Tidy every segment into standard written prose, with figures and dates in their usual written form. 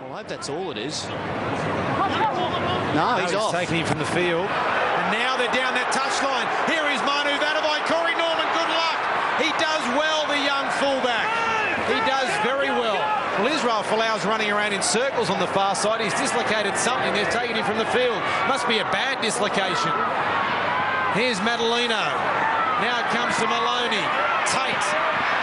Well, I hope that's all it is. No, he's off. Taking him from the field. And now they're down that touchline. Here is Manu Vatuvei. Corey Norman, good luck. He does well, the young fullback. He does very well. Well, Israel Folau's running around in circles on the far side. He's dislocated something. They're taking him from the field. Must be a bad dislocation. Here's Madalino. Now it comes to Maloney. Tate.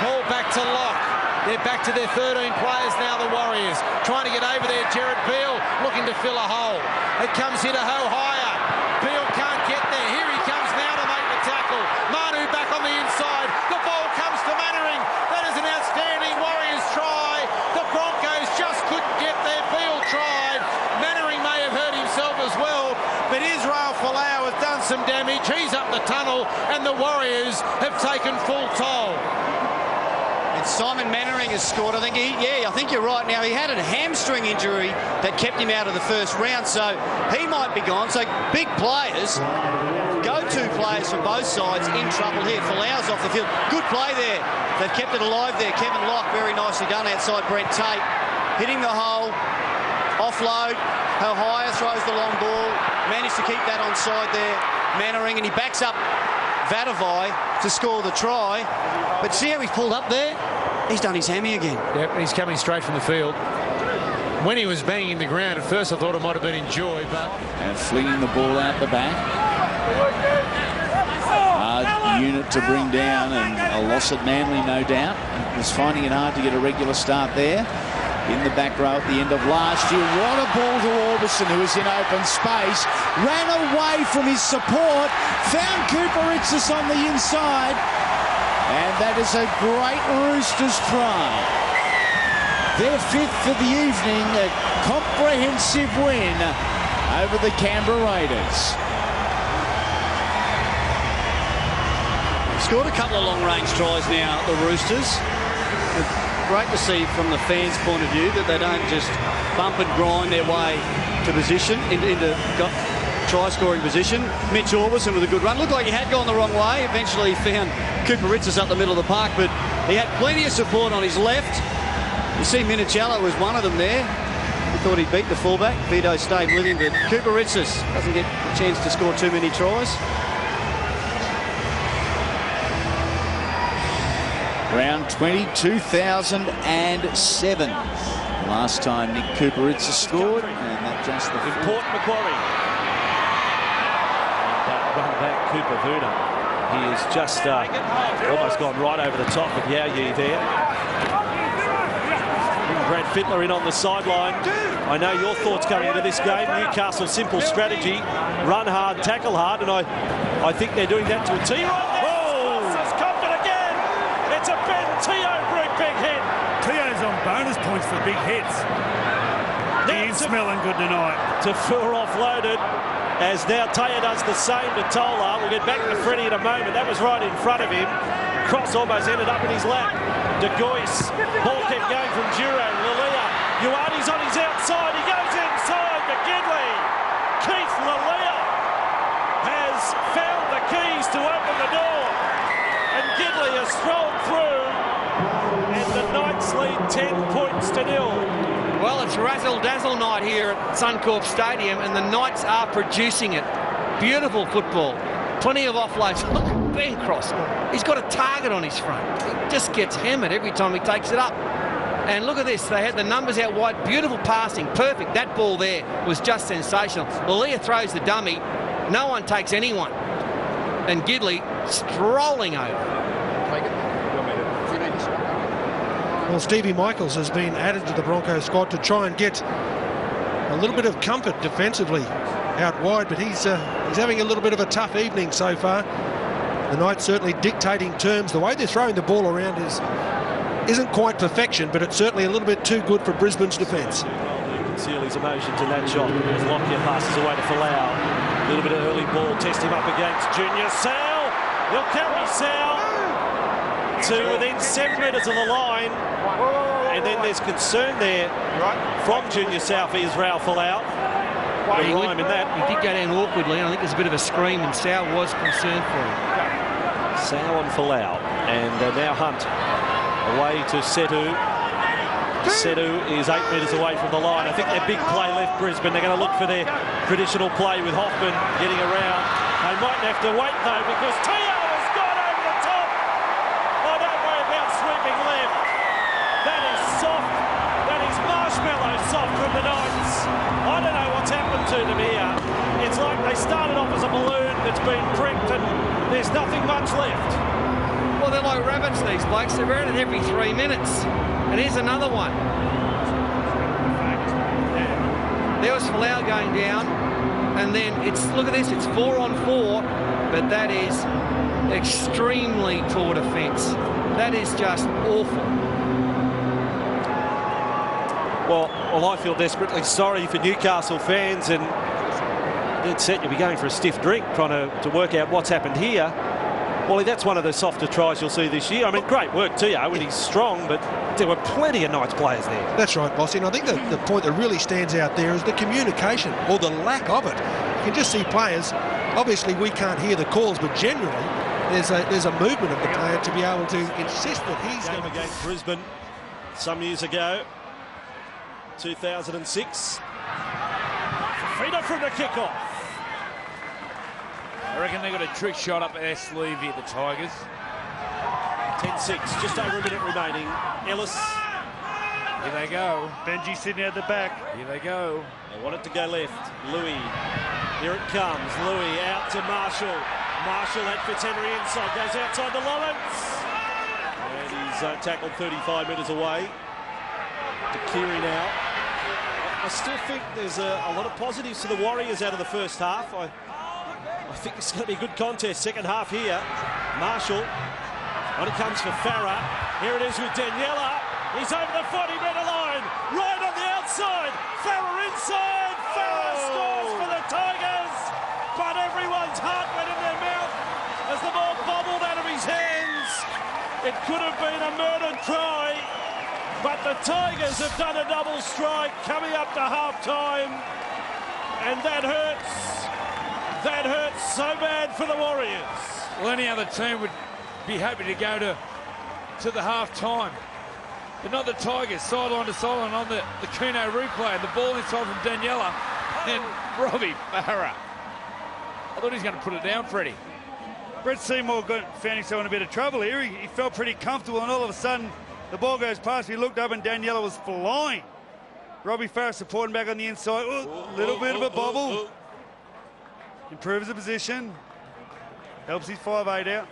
Ball back to Locke. They're back to their 13 players now, the Warriors. Trying to get over there. Jared Beale looking to fill a hole. It comes here to Ho-Hire. Beale can't get there. Here he comes now to make the tackle. Manu back on the inside. The ball comes to Mannering. That is an outstanding Warriors try. The Broncos just couldn't get there. Beale tried. Mannering may have hurt himself as well, but Israel Folau has done some damage. He's up the tunnel, and the Warriors have taken full toll. And Simon Mannering has scored. I think you're right. Now, he had a hamstring injury that kept him out of the first round, so he might be gone. So big players, go-to players from both sides in trouble here. Folau's off the field. Good play there. They've kept it alive there. Kevin Locke, very nicely done outside Brent Tate. Hitting the hole. Offload. Ho-Hire throws the long ball. Managed to keep that onside there. Mannering, and he backs up Vatuvei to score the try. But see how he's pulled up there? He's done his hammy again. Yep, he's coming straight from the field. When he was banging the ground, at first I thought it might have been in joy, but... And flinging the ball out the back. Hard unit to bring down, and a loss at Manly, no doubt. He was finding it hard to get a regular start there. In the back row at the end of last year. What a ball to Orbison, who was in open space. Ran away from his support. Found Cooper-Ritzis on the inside. And that is a great Roosters try. Their fifth for the evening. A comprehensive win over the Canberra Raiders. Scored a couple of long-range tries now, the Roosters. Great to see from the fans' point of view that they don't just bump and grind their way to position, into try-scoring position. Mitch Orbison with a good run. Looked like he had gone the wrong way. Eventually he found Cooper-Ritzis up the middle of the park, but he had plenty of support on his left. You see Minichiello was one of them there. He thought he'd beat the fullback. Vito stayed with him, but Cooper-Ritzis doesn't get a chance to score too many tries. Round 20, 2007. Last time Nick Cooper-Ritzis scored, and that just the Port Macquarie. And run back Cooper Vuda. He has just almost gone right over the top of Yao Yi there. Brad Fittler in on the sideline. I know your thoughts coming into this game. Newcastle simple strategy, run hard, tackle hard, and I think they're doing that to a T right now. It's a Ben Teo big hit. Teo's on bonus points for big hits. He's smelling good tonight. Tafur offloaded, as now Teo does the same to Tola. We'll get back to Freddie in a moment. That was right in front of him. Cross almost ended up in his lap. De Goyce. Ball kept going from Duro. Lalia. Ioane's on his outside. He goes inside to Gidley. Keith Lalia has found the keys to open the door. And Gidley has strolled through, and the Knights lead 10 points to 0. Well, it's razzle-dazzle night here at Suncorp Stadium, and the Knights are producing it. Beautiful football. Plenty of offloads. Look at Ben Cross. He's got a target on his front. He just gets hammered every time he takes it up. And look at this. They had the numbers out wide. Beautiful passing. Perfect. That ball there was just sensational. Lalia throws the dummy. No one takes anyone. And Gidley strolling over. Well, Stevie Michaels has been added to the Broncos squad to try and get a little bit of comfort defensively out wide, but he's having a little bit of a tough evening so far. The Knights certainly dictating terms. The way they're throwing the ball around isn't quite perfection, but it's certainly a little bit too good for Brisbane's defence. Conceal his emotions in that shot as Lockyer passes away to Folau. A little bit of early ball, test him up against Junior Sal. He'll carry Sal to within 7 metres of the line. And then there's concern there from Junior Sal for Israel Folau. He did go down awkwardly, and I think there's a bit of a scream, and Sal was concerned for him. Sal on Folau. And now Hunt away to Setu. Sedu is 8 metres away from the line. I think their big play left Brisbane. They're going to look for their traditional play with Hoffman getting around. They might have to wait though because Teo has gone over the top. Oh, don't worry about sweeping left. That is soft. That is marshmallow soft from the Knights. I don't know what's happened to them here. It's like they started off as a balloon that's been pricked and there's nothing much left. Well, they're like rabbits, these blokes. They're around it every 3 minutes. And here's another one. There was Folau going down, and then it's, look at this, it's 4 on 4, but that is extremely poor defence. That is just awful. Well, I feel desperately sorry for Newcastle fans, and dead set you'll be going for a stiff drink trying to work out what's happened here. Well, that's one of the softer tries you'll see this year. I mean, great work, Teo, when he's strong, but there were plenty of Knights players there. That's right, Bossy, and I think the point that really stands out there is the communication, or the lack of it. You can just see players, obviously we can't hear the calls, but generally there's a movement of the player to be able to insist that he's Game going to... against Brisbane some years ago, 2006. Freedom from the kickoff. I reckon they got a trick shot up their sleeve here, the Tigers. 10-6, just over a minute remaining. Ellis. Here they go. Benji sitting at the back. Here they go. They want it to go left. Louis. Here it comes. Louis out to Marshall. Marshall at Fitzhenry inside. Goes outside to Lawrence. And he's tackled 35 metres away. To Keary now. I still think there's a lot of positives to the Warriors out of the first half. I think it's going to be a good contest, second half here. Marshall, on it comes for Farah. Here it is with Daniela. He's over the 40-metre line, right on the outside. Farah inside. Farah scores for the Tigers. But everyone's heart went in their mouth as the ball bobbled out of his hands. It could have been a murder try, but the Tigers have done a double strike coming up to half-time, and that hurts. That hurts so bad for the Warriors. Well, any other team would be happy to go to the half-time. But not the Tigers, sideline to sideline on the Kuno replay. And the ball inside from Daniela and Robbie Farah. I thought he was going to put it down, Freddie. Brett Seymour found himself in a bit of trouble here. He felt pretty comfortable, and all of a sudden the ball goes past. He looked up and Daniela was flying. Robbie Farah supporting back on the inside. A little bit of a bobble. Improves the position. Helps his 5'8" out.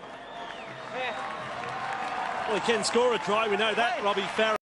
Well, he can score a try. We know that, Robbie Farah.